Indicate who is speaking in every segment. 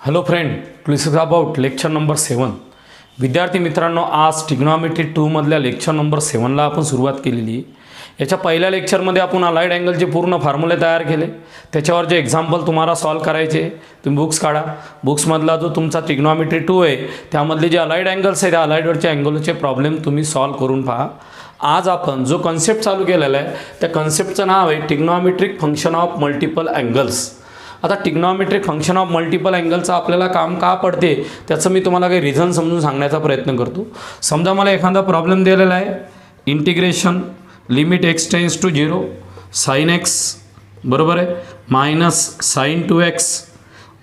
Speaker 1: Hello friend, please about lecture number 7. विद्यार्थी मित्रांनो, आज ट्रिग्नॉमेट्री 2 मधल्या लेक्चर नंबर 7ला आपण सुरुवात केलेली आहे. याच्या पहिल्या लेक्चरमध्ये आपण अलाइड अँगलचे पूर्ण फॉर्म्युले तयार केले. त्याच्यावर जे एक्झाम्पल तुम्हाला सॉल्व करायचे तुम्ही बुक्स काढा. बुक्समधला जो तुमचा ट्रिग्नॉमेट्री 2 आहे त्यामधले जे अलाइड अँगल्स आहेत त्या अलाइडवरचे अँगलचे प्रॉब्लेम तुम्ही सॉल्व करून पहा. आज आपण जो कन्सेप्ट चालू केलेला आहे त्या कन्सेप्टचं नाव आहे trigonometric function of multiple angles. आता ट्रिग्नॉमेट्रिक फंक्शन ऑफ मल्टिपल अँगलचं आपल्याला काम का पडते त्याचं मी तुम्हाला काही रिझन समजून सांगण्याचा प्रयत्न करतो. समजा मला एखादा प्रॉब्लेम दिलेला आहे, integration limit x tends to 0 sine x बरोबर आहे minus sine 2x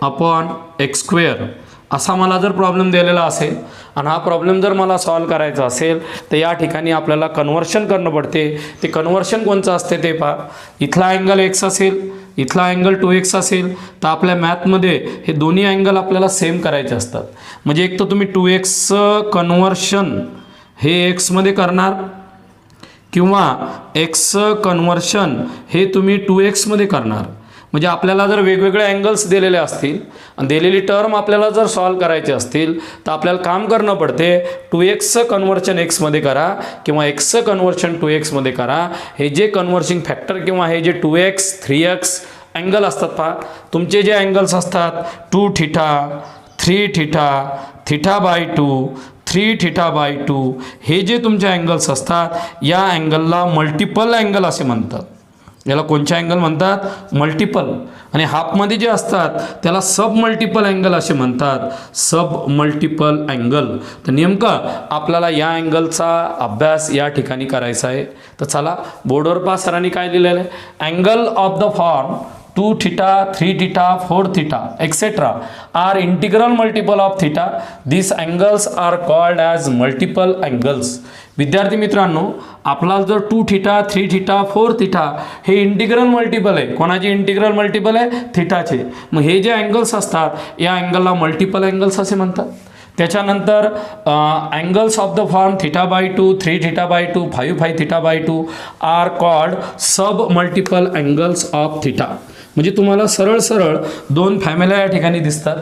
Speaker 1: upon x square असा मला जर प्रॉब्लेम दिलेला असेल आणि हा प्रॉब्लेम जर मला सॉल्व करायचा असेल तर या ठिकाणी आपल्याला कन्व्हर्शन करणं पडते. ते कन्व्हर्शन कोणचं असते ते पहा. इथला अँगल x असेल, इथला अँगल 2x असेल तर आपल्या मॅथमध्ये हे दोन्ही अँगल आपल्याला सेम करायचे असतात. म्हणजे एक तर तुम्ही 2x कन्व्हर्शन हे xमध्ये करणार किंवा x कन्व्हर्शन हे तुम्ही 2x मध्ये करणार. म्हणजे आपल्याला जर वेगवेगळे अँगल्स दिलेले असतील आणि दिलेली टर्म आपल्याला जर सॉल्व करायचे असतील तर आपल्याला काम करणं पडते 2x कन्व्हर्शन xमध्ये करा किंवा x कन्व्हर्शन 2x मध्ये करा. हे जे कन्व्हर्सिंग फॅक्टर किंवा हे जे 2x 3x अँगल असतात पहा, तुमचे जे अँगल्स असतात 2 theta 3 theta theta by 2 3 theta by 2 हे जे तुमचे अँगल्स असतात या अँगलला मल्टिपल अँगल असे म्हणतात. याला कोणचे अँगल म्हणतात? मल्टिपल. आणि हाफमध्ये जे असतात त्याला सब मल्टिपल अँगल असे म्हणतात, सब मल्टिपल अँगल. तर नेमकं आपल्याला या अँगलचा अभ्यास या ठिकाणी करायचा आहे. तर चला बोर्डवर पहा सरांनी काय लिहिलेलं आहे. Angle of the form 2 theta 3 theta 4 theta etcetera are integral multiple of theta. This angles are called as multiple angles. विद्यार्थी मित्रांनो, आपला जर 2 थीटा 3 थीटा 4 थीटा हे इंटिग्रल मल्टिपल आहे. कोणाचे इंटिग्रल मल्टिपल आहे? थीटाचे. मग हे जे अँगल्स असतात या अँगलला मल्टिपल अँगल्स असे म्हणतात. त्याच्यानंतर angles of the form theta by 2 3 theta by 2 5 theta by 2 are called sub multiple angles of theta. म्हणजे तुम्हाला सरळ सरळ दोन फॅमिल्या या ठिकाणी दिसतात.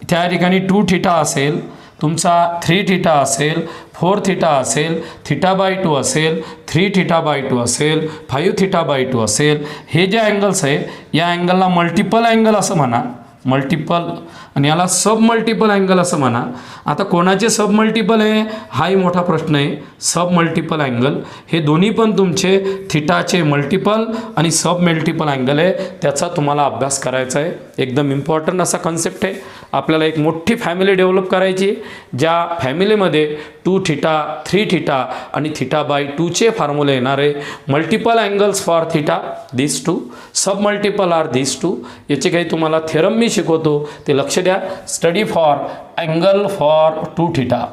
Speaker 1: त्या ठिकाणी 2 थीटा असेल, तुमचा 3 थीटा असेल, 4 थीटा असेल, थीटा बाय 2 असेल, 3 थीटा बाय 2 असेल, 5 थीटा बाय 2 असेल. हे जे अँगल्स आहे या अँगलला मल्टिपल अँगल असं म्हणा, मल्टिपल. आणि याला सब मल्टिपल अँगल असं म्हणा. आता कोणाचे सब मल्टिपल आहे हाही मोठा प्रश्न आहे. सब मल्टिपल अँगल हे दोन्ही पण तुमचे थीटाचे मल्टिपल आणि सब मल्टिपल अँगल आहे. त्याचा तुम्हाला अभ्यास करायचा आहे. एकदम इम्पॉर्टंट असा कन्सेप्ट आहे. आपल्याला एक मोठी फॅमिली डेव्हलप करायची, ज्या फॅमिलीमध्ये 2 थीटा 3 थीटा आणि थीटा बाय 2चे फॉर्म्युले येणार आहे. Multiple angles for theta this 2, sub multiple are this 2. याचे काही तुम्हाला थेरम मी शिकवतो ते लक्ष द्या. Study for angle for 2 theta.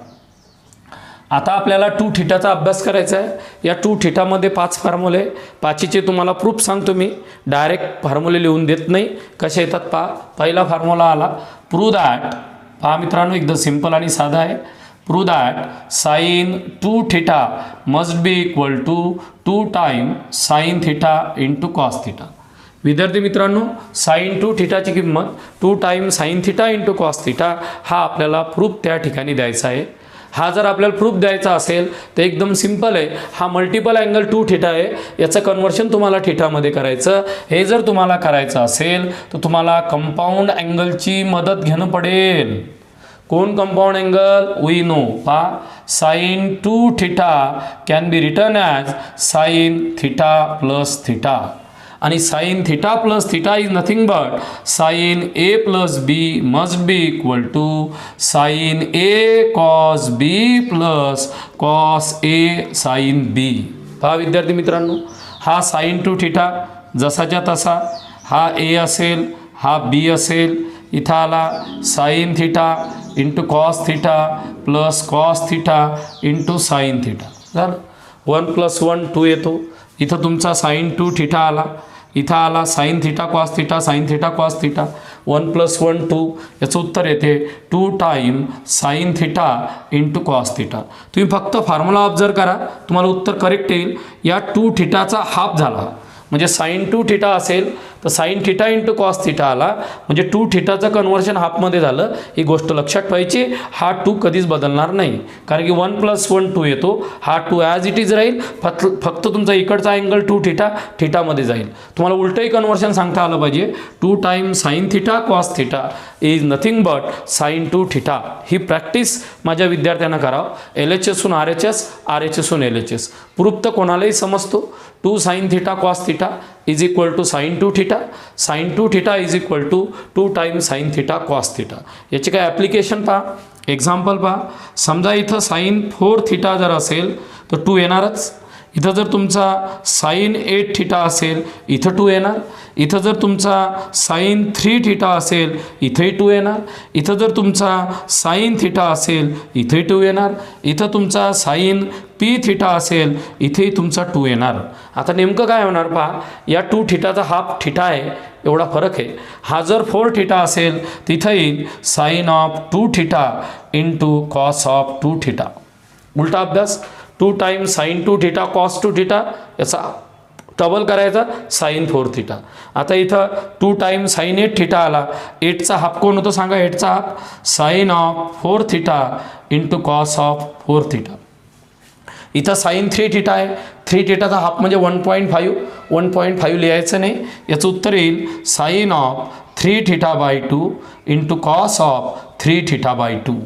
Speaker 1: आता आपल्याला 2 थीटाचा अभ्यास करायचा आहे. या 2 थीटामध्ये 5 फॉर्म्युले, 5चे तुम्हाला प्रूफ सांगतो मी, डायरेक्ट फॉर्म्युले लिहून देत नाही. कसे येतात पहा. पहिला फॉर्म्युला आला, प्रूव्ह दॅट. पहा मित्रांनो, एकदम सिंपल आणि साधा आहे. Prove that sine 2 theta must be equal to 2 time sine theta into cos theta. विद्यार्थी मित्रांनो, साइन 2 थीटाची किंमत 2 time sine theta into cos theta हा आपल्याला प्रूफ त्या ठिकाणी द्यायचा आहे. हा जर आपल्याला प्रूफ द्यायचा असेल तर एकदम सिंपल आहे. हा मल्टिपल अँगल 2 थीटा आहे, याचं कन्व्हर्शन तुम्हाला थीटामध्ये करायचं. हे जर तुम्हाला करायचं असेल तर तुम्हाला कंपाऊंड अँगलची मदत घेणं पडेल. कोण कंपाऊंड अँगल? We know. पहा, sine 2 theta can be return as sine theta plus theta. आणि sine theta plus theta is nothing but sine A plus B must be equal to sine A cos B plus cos A sine B. पहा विद्यार्थी मित्रांनो, हा sign 2 theta जसाच्या तसा, हा ए असेल, हा बी असेल. इथं आला sign theta into cos theta plus cos theta into sine theta. झालं. 1 + 1 2 येतो. इथं तुमचा साइन 2 थीटा आला, इथं आला sine theta cos theta sine theta cos theta. 1 + 1 2. याचं उत्तर येते 2 time sine theta into cos theta. तुम्ही फक्त फॉर्म्युला ऑब्झर्व करा, तुम्हाला उत्तर करेक्ट येईल. या 2 थीटाचा हाफ झाला म्हणजे साइन 2 थीटा असेल तर sine theta into cos theta आला, म्हणजे 2 थिटाचं कन्व्हर्शन हाफमध्ये झालं. ही गोष्ट लक्षात ठेवायची. हा 2 कधीच बदलणार नाही, कारण की 1 + 1 2 येतो. हा 2 ॲज इट इज राहील. फक्त तुमचा इकडचा अँगल 2 थिटा थिटामध्ये जाईल. तुम्हाला उलटंही कन्व्हर्शन सांगता आलं पाहिजे. 2 times sine theta cos theta is nothing but sine 2 theta. ही प्रॅक्टिस माझ्या विद्यार्थ्यांना करावं. LHSहून RHS, RHSहून LHS. प्रूफ तर कोणालाही समजतो. 2 sine theta cos theta is equal to sine 2 theta. Sine 2 theta is equal to 2 times sine theta cos theta. याचे काय ॲप्लिकेशन पहा, एक्झाम्पल पहा. समजा इथं साईन 4 थिटा जर असेल तर 2 येणारच. इथं जर तुमचा साईन 8 थिटा असेल इथं 2 येणार. इथं जर तुमचा साईन 3 थिटा असेल इथंही 2 येणार. इथं जर तुमचा साईन थिटा असेल इथंही 2 येणार. इथं तुमचा साईन पी थिटा असेल इथेही तुमचा 2 येणार. आता नेमकं काय होणार पहा, या 2 थिटाचा हाफ थिटा आहे, एवढा फरक आहे. हा जर 4 थिटा असेल तिथं येईल sine of 2 theta into cos of 2 theta. उलटा अभ्यास, 2 times sine 2 theta cos 2 theta, याचा डबल करायचा साईन 4 थिटा. आता इथं 2 टाइम्स साईन 8 थिटा आला. 8चा हाफ कोण होतो सांगा? 8चा half sine of 4 theta into cos of 4 theta. इथं साईन 3 थिटा आहे. 3 थिटाचा हाफ म्हणजे 1.5. 1.5 लिहायचं नाही. याचं उत्तर येईल sine of 3 theta by 2 into cos of 3 theta by 2.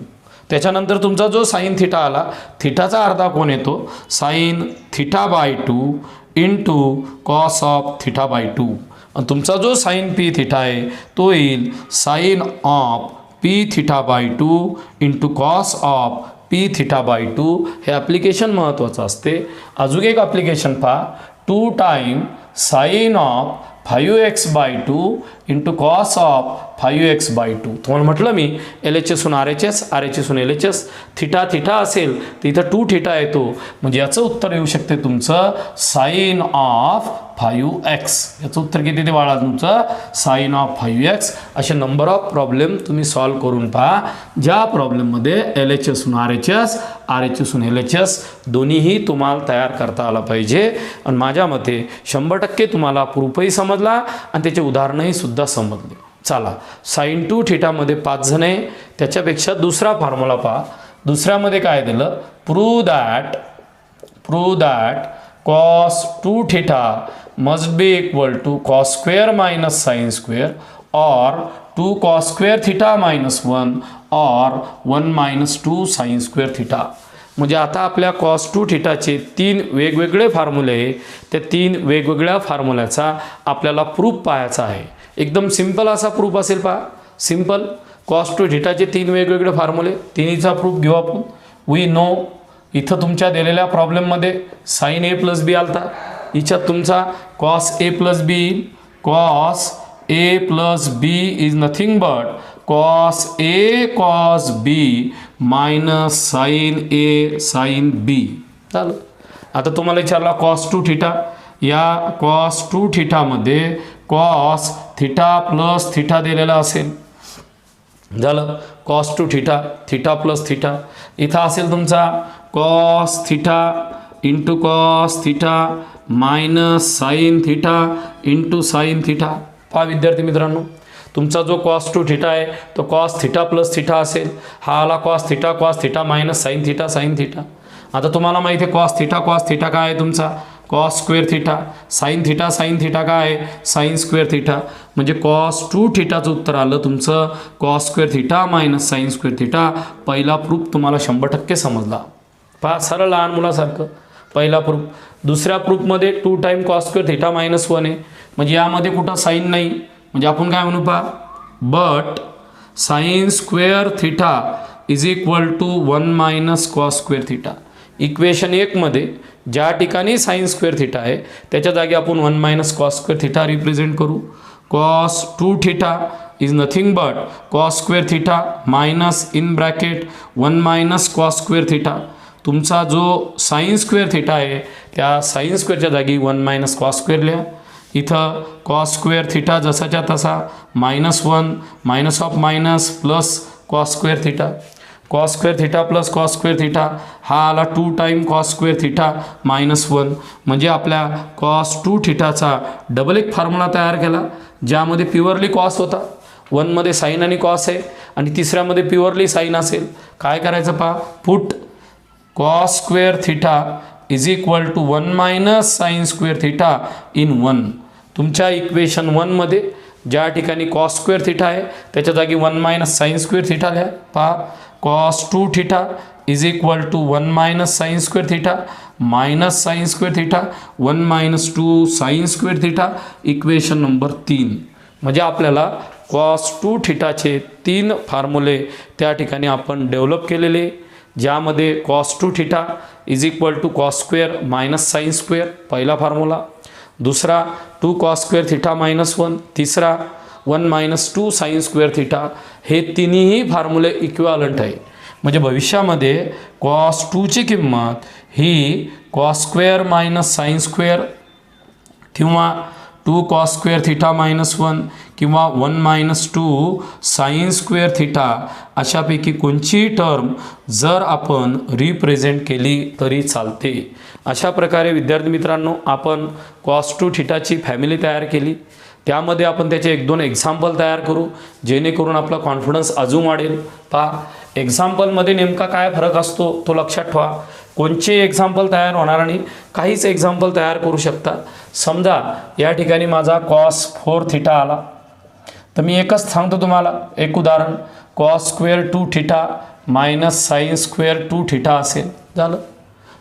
Speaker 1: त्याच्यानंतर तुमचा जो साईन थिटा आला, थिटाचा अर्धा कोण येतो sine theta by 2 into cos of theta by 2. आणि तुमचा जो साईन पी थिटा आहे तो येईल sine of pi theta by 2 into cos of pi theta by 2. हे ॲप्लिकेशन महत्त्वाचं असते. अजून एक ॲप्लिकेशन पहा, 2 time sine of 5x by 2 into cos of 5x by 2. तुम्हाला म्हटलं मी LHSहून RHS, RHSहून LHS. थिटा थिटा असेल तर इथं 2 थिटा येतो, म्हणजे याचं उत्तर येऊ शकते तुमचं साईन ऑफ 5x. याचं उत्तर किती ते बाळा तुमचं साईन ऑफ 5x. असे नंबर ऑफ प्रॉब्लेम तुम्ही सॉल्व करून पहा, ज्या प्रॉब्लेममध्ये LHSहून RHS, RHSहून LHS दोन्हीही तुम्हाला तयार करता आला पाहिजे. आणि माझ्या मते 100% तुम्हाला प्रूफही समजला आणि त्याचे उदाहरणही सुद्धा समजले. चला, साईन 2 थिटामध्ये 5 जण आहे, त्याच्यापेक्षा दुसरा फॉर्म्युला पहा. दुसऱ्यामध्ये काय दिलं, prove that cos 2 theta must be equal to cos square minus sine square और 2 कॉस स्क्वेअर थिटा मायनस 1 और 1 मायनस 2 साईन स्क्वेअर थिटा. म्हणजे आता आपल्या कॉस 2 थिटाचे 3 वेगवेगळे फॉर्म्युले आहे. त्या 3 वेगवेगळ्या फॉर्म्युल्याचा आपल्याला प्रूफ पाहायचा आहे. एकदम सिंपल असा प्रूफ असेल पहा, सिंपल. कॉस 2 थिटाचे 3 वेगवेगळे फॉर्म्युले, तिन्हीचा प्रूफ घेऊ आपण. वी नो इथं तुमच्या दिलेल्या प्रॉब्लेममध्ये साईन A प्लस बी आलता, हिच्यात तुमचा कॉस A प्लस बी येईल. Cos A plus B is nothing but cos A cos B minus sine A sine B. झालं. आता तुम्हाला विचारला कॉस 2 थिटा, या कॉस 2 थिटामध्ये कॉस थिटा प्लस थिटा दिलेला असेल. झालं. Cos 2 theta, theta plus theta. इथं असेल तुमचा cos theta into cos theta minus sine theta into sine theta. पहा विद्यार्थी मित्रांनो, तुमचा जो कॉस 2 थिटा आहे तो कॉस थिटा प्लस थिटा असेल. हा आला cos theta minus sine theta. आता तुम्हाला माहिती आहे कॉस थिटा काय आहे तुमचा cos square theta. Sine theta काय आहे साईन स्क्वेअर थिटा. म्हणजे कॉस 2 थिटाचं उत्तर आलं तुमचं cos square theta minus sine square theta. पहिला प्रूफ तुम्हाला 100% समजला. पहा सरळ लहान मुलासारखं पहिला प्रूफ. दुसऱ्या प्रूफमध्ये 2 time cos square theta minus 1 आहे, म्हणजे यामध्ये कुठं साईन नाही, म्हणजे आपण काय म्हणू पहा, but sine square theta is equal to 1 minus cos square theta. Equation 1 मध्ये ज्या ठिकाणी साईन स्क्वेअर थिटा आहे त्याच्या जागी आपण 1 minus cos square theta represent करू. Cos 2 theta is nothing but cos square theta minus in bracket 1 minus cos square theta. तुमचा जो साईन स्क्वेअर थिटा आहे त्या साईन स्क्वेअरच्या जागी 1 मायनस कॉस स्क्वेअर लिहा. इथं कॉस स्क्वेअर थिटा जसाच्या तसा -1 minus of minus plus cos square theta. Cos square theta plus cos square theta हा आला 2 टाइम कॉस स्क्वेअर थिटा -1. म्हणजे आपल्या कॉस 2 थिटाचा डबल एक फॉर्म्युला तयार केला. ज्यामध्ये प्युअरली कॉस होता, 1मध्ये साईन आणि कॉस आहे आणि तिसऱ्यामध्ये प्युअरली साईन असेल. काय करायचं पहा, put cos square theta is equal to 1 minus sine square theta in 1. तुमच्या इक्वेशन 1मध्ये ज्या ठिकाणी कॉस स्क्वेअर थिटा आहे त्याच्या जागी 1 मायनस साईन स्क्वेअर थिटा लिहा. पहा, cos 2 theta is equal to 1 minus sine square theta minus sine square theta 1 minus 2 sine square theta, equation number 3. म्हणजे आपल्याला कॉस 2 थिटाचे 3 फॉर्म्युले त्या ठिकाणी आपण डेव्हलप केलेले, ज्यामध्ये cos 2 theta is equal to cos square minus sine square पहिला formula, दुसरा 2 cos square theta minus 1, तिसरा 1 मायनस 2 साईन स्क्वेअर थिटा. हे तिन्ही फॉर्म्युले इक्विव्हॅलंट आहे. म्हणजे भविष्यामध्ये कॉस 2ची किंमत ही cos square minus sine square किंवा 2 कॉस स्क्वेअर थिटा मायनस 1 किंवा 1 मायनस 2 साईन स्क्वेअर थिटा अशापैकी कोणतीही टर्म जर आपण रिप्रेझेंट केली तरी चालते. अशा प्रकारे विद्यार्थी मित्रांनो आपण कॉस 2 थिटाची फॅमिली तयार केली. त्यामध्ये आपण त्याचे 1-2 एक्झाम्पल तयार करू जेणेकरून आपला कॉन्फिडन्स अजून वाढेल. पहा, एक्झाम्पलमध्ये नेमका काय फरक असतो तो लक्षात ठेवा. कोणचे एक्झाम्पल तयार होणार आणि काहीच एक्झाम्पल तयार करू शकता. समजा या ठिकाणी माझा कॉस 4 थिटा आला, तर मी एकच सांगतो तुम्हाला, एक उदाहरण, cos square 2 theta minus sine square 2 theta असेल. झालं.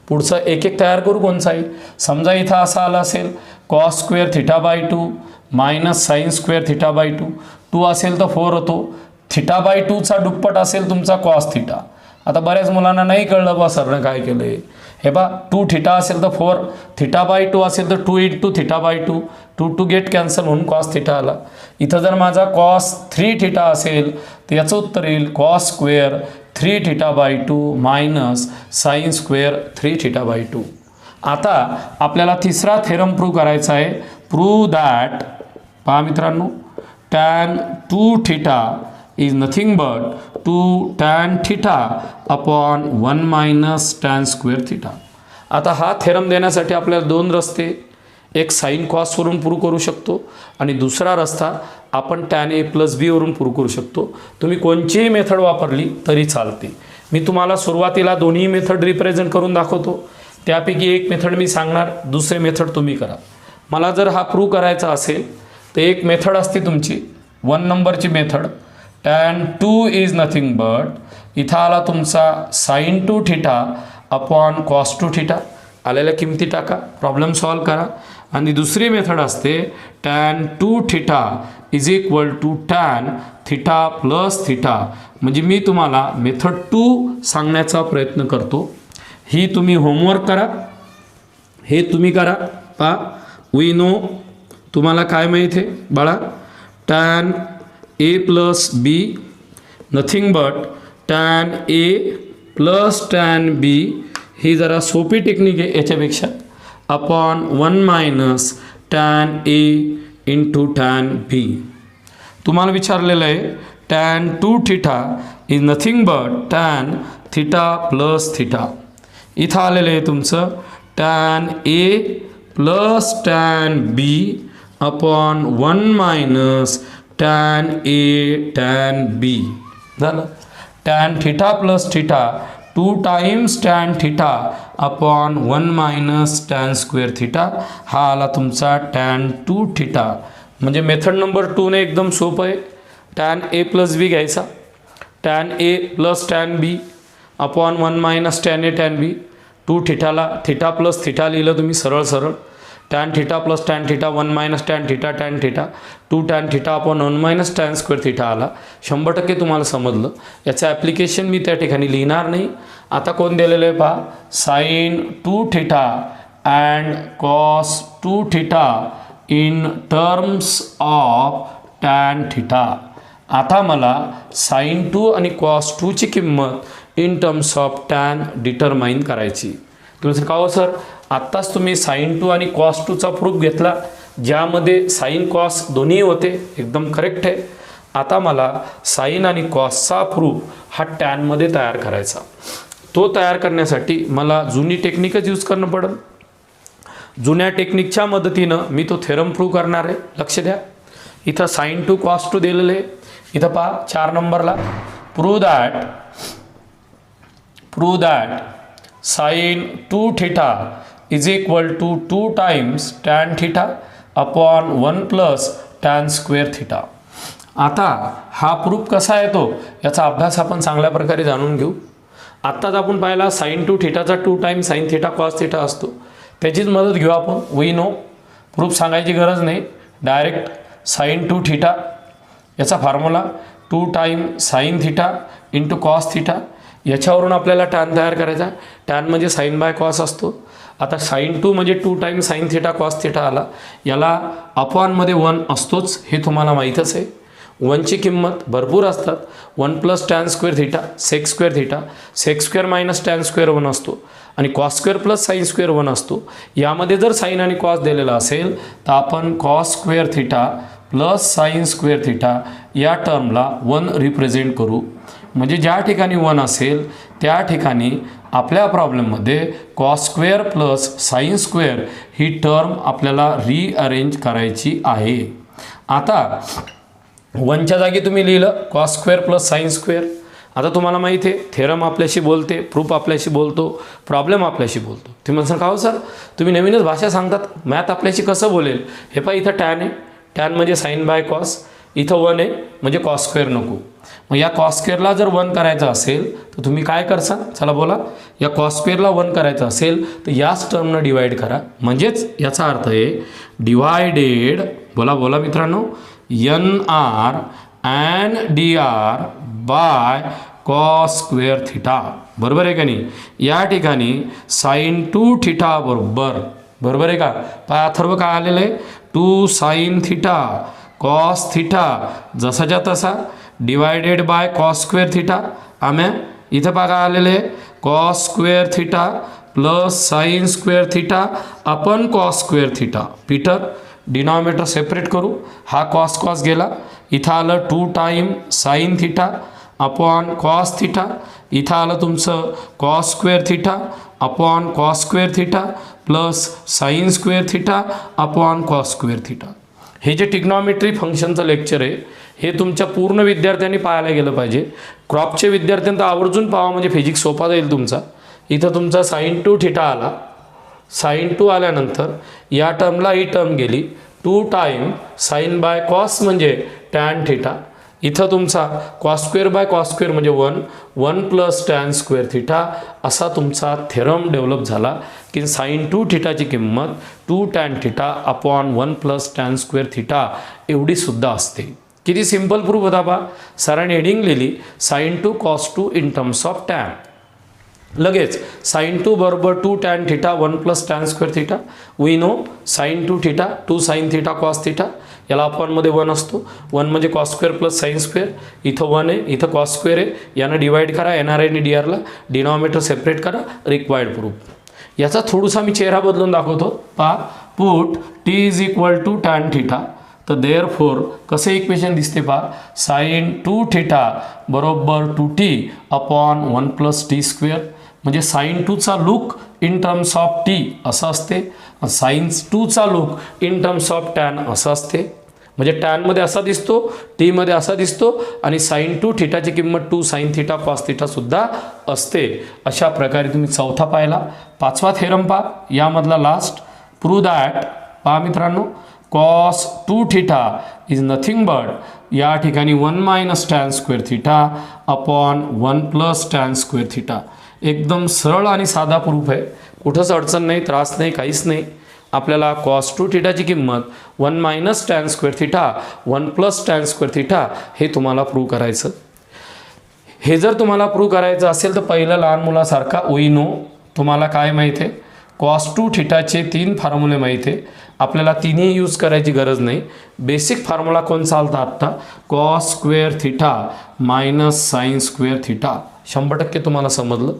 Speaker 1: पुढचं एक एक तयार करू कोणचाही. समजा इथं असं आलं असेल cos square theta by 2 minus sine square theta by 2. 2 असेल तर 4 होतो. थिटा बाय 2चा दुप्पट असेल तुमचा कॉस थिटा. आता बऱ्याच मुलांना नाही कळलं बा सरनं काय केलं आहे. हे बा 2 थिटा असेल तर 4, थिटा बाय 2 असेल तर 2 into theta by 2, 2 get cancel म्हणून कॉस थिटा आला. इथं जर माझा कॉस 3 थिटा असेल तर याचं उत्तर येईल cos square 3 theta by 2 minus sine square 3 theta by 2. आता आपल्याला तिसरा थेरम प्रूव्ह करायचा आहे. प्रूव्ह दॅट, पहा मित्रांनो, tan 2 theta is nothing but 2 tan theta upon 1 minus tan square theta. आता हा थेरम देण्यासाठी आपल्याला 2 रस्ते, एक साईन कॉसवरून प्रूव्ह करू शकतो आणि दुसरा रस्ता आपण टॅन ए प्लस बी वरून प्रूव्ह करू शकतो. तुम्ही कोणतीही मेथड वापरली तरी चालते. मी तुम्हाला सुरुवातीला दोन्ही मेथड रिप्रेझेंट करून दाखवतो. त्यापैकी एक मेथड मी सांगणार, दुसरे मेथड तुम्ही करा. मला जर हा प्रूव्ह करायचा असेल तर एक मेथड असते तुमची 1 नंबरची method. Tan 2 is nothing but, इथं आला तुमचा sine 2 theta upon cos 2 theta. आलेल्या किमती टाका, प्रॉब्लेम सॉल्व करा. आणि दुसरी मेथड असते tan 2 theta is equal to tan theta plus theta. म्हणजे मी तुम्हाला मेथड 2 सांगण्याचा प्रयत्न करतो. ही तुम्ही होमवर्क करा, हे तुम्ही करा. पहा, वी नो तुम्हाला काय माहीत आहे बाळा, tan A plus B nothing but tan A plus tan B, ही जरा सोपी टेक्निक आहे याच्यापेक्षा, upon 1 minus tan A into tan B. तुम्हाला विचारलेलं आहे tan 2 theta is nothing but tan theta plus theta. इथं आलेलं आहे तुमचं tan A plus tan B upon 1 minus tan A tan B. झालं. Tan theta plus theta 2 times tan theta upon 1 minus tan square theta. हा आला तुमचा tan 2 theta. म्हणजे method number 2 ने एकदम सोपं आहे. टॅन ए प्लस बी घ्यायचा, tan A plus tan B upon 1 minus tan A tan B. 2 थिटाला थिटा प्लस थिटा लिहिलं तुम्ही सरळ सरळ. Tan theta plus tan theta 1 minus tan theta tan theta 2 tan theta upon 1 minus tan square theta आला. 100% तुम्हाला समजलं. याचं application मी त्या ठिकाणी लिहिणार नाही. आता कोण दिलेलं आहे पहा, sine 2 theta and cos 2 theta in terms of tan theta. आता मला साईन 2 आणि कॉस 2ची किंमत in terms of tan determine करायची. तुम्ही सर का हो सर, आत्ताच तुम्ही साईन 2 आणि कॉस 2चा प्रूफ घेतला ज्यामध्ये साईन कॉस दोन्ही होते, एकदम करेक्ट आहे. आता मला साईन आणि कॉसचा प्रूफ हा टॅनमध्ये तयार करायचा. तो तयार करण्यासाठी मला जुनी टेक्निकच यूज करणं पडेल. जुन्या टेक्निकच्या मदतीनं मी तो थेरम प्रूव्ह करणार आहे. लक्ष द्या. इथं साईन टू कॉस टू दिलेलं आहे. इथं पहा 4 नंबरला prove that sine 2 theta is equal to 2 times tan theta upon 1 plus tan square theta. आता हा प्रूफ कसा येतो याचा अभ्यास आपण चांगल्या प्रकारे जाणून घेऊ. आत्ताच आपण पाहिला साईन 2 थिटाचा 2 times sine theta cos theta असतो, त्याचीच मदत घेऊ आपण. वी नो, प्रूफ सांगायची गरज नाही, डायरेक्ट साईन 2 थिटा याचा formula 2 time sine theta into cos theta. याच्यावरून आपल्याला टॅन तयार करायचा. टॅन म्हणजे साईन बाय कॉस असतो. आता साईन 2 म्हणजे 2 time sine theta cos theta आला. याला अपॉनमध्ये 1 असतोच, हे तुम्हाला माहीतच आहे. 1ची किंमत भरपूर असतात. 1 plus tan square theta sec square theta, sec square minus tan square 1 असतो आणि cos square plus sine square 1 असतो. यामध्ये जर साईन आणि कॉस दिलेला असेल तर आपण cos square theta plus sine square theta या टर्मला 1 रिप्रेझेंट करू. म्हणजे ज्या ठिकाणी 1 असेल त्या ठिकाणी आपल्या प्रॉब्लेममध्ये cos square plus sine square ही टर्म आपल्याला रिअरेंज करायची आहे. आता 1च्या जागी तुम्ही लिहिलं cos square plus sine square. आता तुम्हाला माहिती आहे थेरम आपल्याशी बोलते, प्रूफ आपल्याशी बोलतो, प्रॉब्लेम आपल्याशी बोलतो. तुम्ही म्हणसाल का हो सर तुम्ही नवीनच भाषा सांगतात, मॅथ आपल्याशी कसं बोलेल. हे पहा इथं टॅन आहे, टॅन म्हणजे साईन बाय कॉस. इथं 1 आहे म्हणजे कॉस स्क्वेअर नको. मग या कॉस स्क्वेअरला जर 1 करायचं असेल तर तुम्ही काय करसाल, चला बोला. या कॉस स्क्वेअरला 1 करायचं असेल तर याच टर्मनं डिवाईड करा. म्हणजेच याचा अर्थ आहे डिवायडेड, बोला मित्रांनो, NR and DR bye cos square theta. बरोबर आहे का नाही. या ठिकाणी साईन 2 थिटा बरोबर आहे का. पहा अथर्व काय आलेलं आहे 2 साईन थिटा कॉस थिटा जसाच्या तसा divided by cos square theta. आम्ही इथं पहा काय आलेलं आहे cos square theta plus sine square theta upon cos square theta. पीटर डिनॉमिनेटर सेपरेट करू. हा कॉस गेला. इथं आलं 2 time sine theta upon cos theta. इथं आलं तुमचं cos square theta upon cos square theta plus sine square theta upon cos square theta. हे जे टिग्नॉमेट्री फंक्शनचं लेक्चर आहे हे तुमच्या पूर्ण विद्यार्थ्यांनी पाहायला गेलं पाहिजे. क्रॉपचे विद्यार्थ्यांना आवर्जून पाहा म्हणजे फिजिक्स सोपा जाईल तुमचा. इथं तुमचा साईन 2 थिटा आला. साईन 2 आल्यानंतर या टर्मला ही टर्म गेली 2 टाइम साईन बाय कॉस म्हणजे टॅन थिटा. इथं तुमचा cos square by cos square म्हणजे 1 प्लस टॅन स्क्वेअर थिटा असा तुमचा थेरम डेव्हलप झाला की साईन 2 थिटाची किंमत 2 tan theta upon 1 plus tan square theta एवढी सुद्धा असते. किती सिंपल प्रूफ होता बा. सरांनी हेडिंग लिहिली sine 2 cos 2 in terms of tan. लगेच साईन 2 बरोबर 2 tan theta 1 plus tan square theta. We know sine 2 theta 2 sine theta cos theta. याला अपॉनमध्ये 1 असतो. 1 म्हणजे cos square plus sine square. इथं 1 आहे, इथं कॉस स्क्वेअर आहे. यानं डिवाईड करा NR आणि DRला, डिनॉमिनेटर सेपरेट करा. Required proof. याचा थोडासा मी चेहरा बदलून दाखवतो. पहा put T is equal to tan theta. तर देअर फोर कसं इक्वेशन दिसते पहा साईन 2 थिटा बरोबर 2T upon 1 plus T square. म्हणजे साईन 2चा look in terms of T असं असते, साईन 2चा look in terms of tan असं असते. म्हणजे टॅनमध्ये असा दिसतो, टीमध्ये असा दिसतो आणि साईन 2 थिटाची किंमत 2 साईन थिटा कॉस थिटासुद्धा असते. अशा प्रकारे तुम्ही चौथा पाहिला. 5वा थेरम पहा यामधला लास्ट प्रूव्ह दॅट. पहा मित्रांनो cos 2 theta is nothing but या ठिकाणी 1 minus tan square theta upon 1 plus tan square theta. एकदम सरळ आणि साधा प्रूफ आहे. कुठंच अडचण नाही, त्रास नाही, काहीच नाही. आपल्याला कॉस 2 थिटाची किंमत 1 minus tan square theta 1 plus tan square theta हे तुम्हाला प्रूव्ह करायचं. हे जर तुम्हाला प्रूव्ह करायचं असेल तर पहिलं लहान मुलासारखा वी नो तुम्हाला काय माहिती आहे कॉस 2 थिटाचे 3 फॉर्म्युले माहिती आहे. आपल्याला तिन्ही यूज करायची गरज नाही. बेसिक फॉर्म्युला कोण चालतं आत्ता cos square theta minus sine square theta. 100% तुम्हाला समजलं.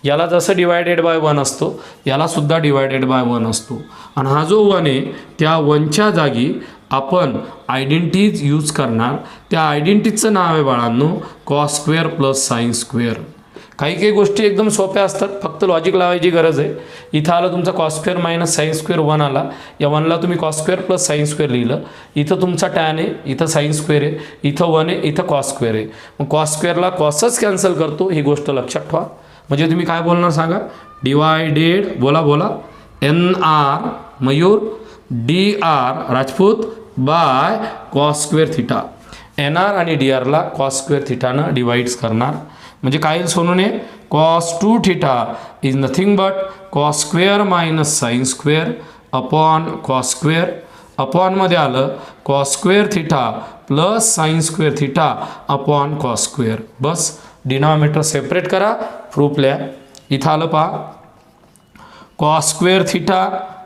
Speaker 1: याला जसं डिवायडेड बाय 1 असतो याला सुद्धा डिवायडेड बाय 1 असतो. आणि हा जो 1 आहे त्या 1च्या जागी आपण आयडेंटिटीज यूज करणार. त्या आयडेंटिटीचं नाव आहे बाळांनो cos square plus sine square. काही काही गोष्टी एकदम सोप्या असतात, फक्त लॉजिक लावायची गरज आहे. इथं आलं तुमचा cos square minus sine square 1 आला, या 1ला तुम्ही cos square plus sine square लिहिलं. इथं तुमचा टॅन आहे, इथं साईन स्क्वेअर आहे, इथं 1 आहे, इथं कॉस स्क्वेअर आहे. मग कॉस स्क्वेअरला कॉसच कॅन्सल करतो, ही गोष्ट लक्षात ठेवा. म्हणजे तुम्ही काय बोलणार सांगा, डिवायडेड बोला N R Mayur D R Rajput by cos square theta. N R आणि डी आरला कॉस स्क्वेअर थिटानं डिवाइड्स करणार. म्हणजे काय येईल सोनूने, cos 2 theta is nothing but cos square minus sine square upon cos square. अपॉनमध्ये आलं cos square theta plus sine square theta upon cos square. बस डिनॉमिनेटर सेपरेट करा, प्रूफ लिहा. इथं आलं पहा, cos square theta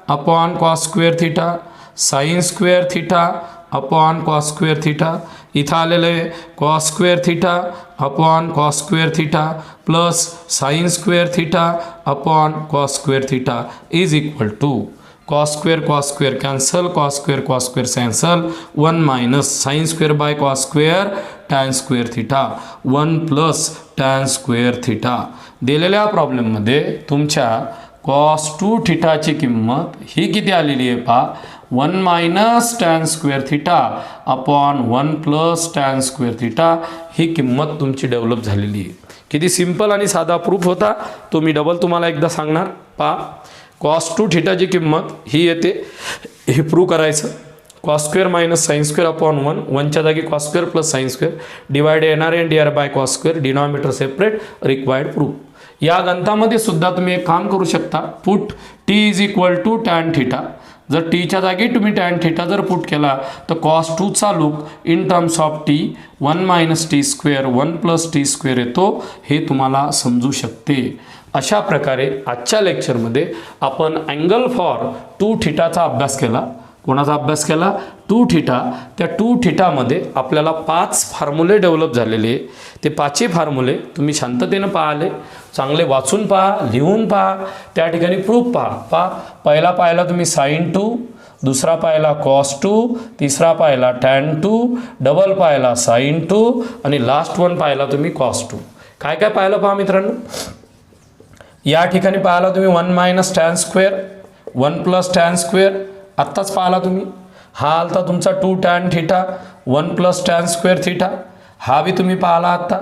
Speaker 1: upon cos square theta sine square theta upon cos square theta. इथं आलेलं आहे cos square theta upon cos square theta plus sine square theta upon cos square theta is equal to cos square cancel, cos square cancel, 1 minus sine square by cos square tan square theta 1 plus tan square theta. दिलेल्या प्रॉब्लेममध्ये तुमच्या cos 2 थिटाची किंमत ही किती आलेली आहे पहा, 1 minus tan square theta upon 1 plus tan square theta ही किंमत तुमची डेव्हलप झालेली आहे. किती सिंपल आणि साधा प्रूफ होता तो मी डबल तुम्हाला एकदा सांगणार. पहा, कॉस 2 थिटाची किंमत ही येते, हे प्रूव्ह करायचं. Cos square minus sine square upon 1च्या जागी cos square plus sine square divide N R N D R by cos square, denominator separate, required proof. या गणितामध्ये सुद्धा तुम्ही एक काम करू शकता, put T is equal to tan theta. जर टीच्या जागी तुम्ही टॅन थिटा जर पुट केला तर कॉस 2चा look in terms of T 1 minus T square 1 plus T square येतो, हे तुम्हाला समजू शकते. अशा प्रकारे आजच्या लेक्चरमध्ये आपण अँगल फॉर 2 थिटाचा अभ्यास केला. कोणाचा अभ्यास केला, 2 थिटा. त्या 2 थिटामध्ये आपल्याला 5 फॉर्म्युले डेव्हलप झालेले. ते 5ही फॉर्म्युले तुम्ही शांततेनं पाहिले, चांगले वाचून पहा, लिहून पहा, त्या ठिकाणी प्रूफ पहा. पहिला पाहिला तुम्ही साईन 2, दुसरा पाहिला कॉस 2, तिसरा पाहिला टॅन 2, डबल पाहिला साईन 2 आणि लास्ट वन पाहिला तुम्ही कॉस 2. काय काय पाहिलं पहा मित्रांनो, या ठिकाणी पाहिला तुम्ही 1 minus tan square 1 plus tan square आत्ताच पाहिला तुम्ही. हा आलता तुमचा 2 tan theta 1 plus tan square theta. हा बी तुम्ही पाहिला आत्ता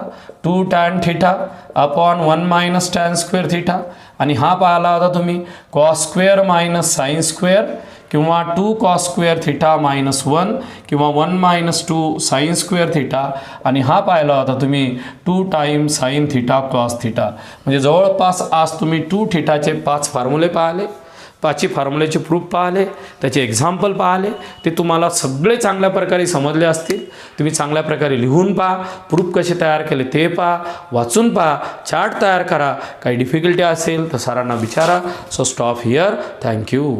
Speaker 1: 2 tan theta upon 1 minus tan square theta. आणि हा पाहिला होता तुम्ही cos square minus sine square किंवा 2 कॉस स्क्वेअर थिटा मायनस 1 किंवा 1 मायनस 2 साईन स्क्वेअर थिटा. आणि हा पाहिला होता तुम्ही 2 times sine theta cos theta. म्हणजे जवळपास आज तुम्ही 2 थिटाचे 5 फॉर्म्युले पाहिले, 5ही फॉर्म्युलेचे प्रूफ पाहिले, त्याचे एक्झाम्पल पाहिले. ते तुम्हाला सगळे चांगल्या प्रकारे समजले असतील. तुम्ही चांगल्या प्रकारे लिहून पहा, प्रूफ कसे तयार केले ते पहा, वाचून पहा, चार्ट तयार करा. काही डिफिकल्टी असेल तर सरांना विचारा. So stop here. थँक्यू.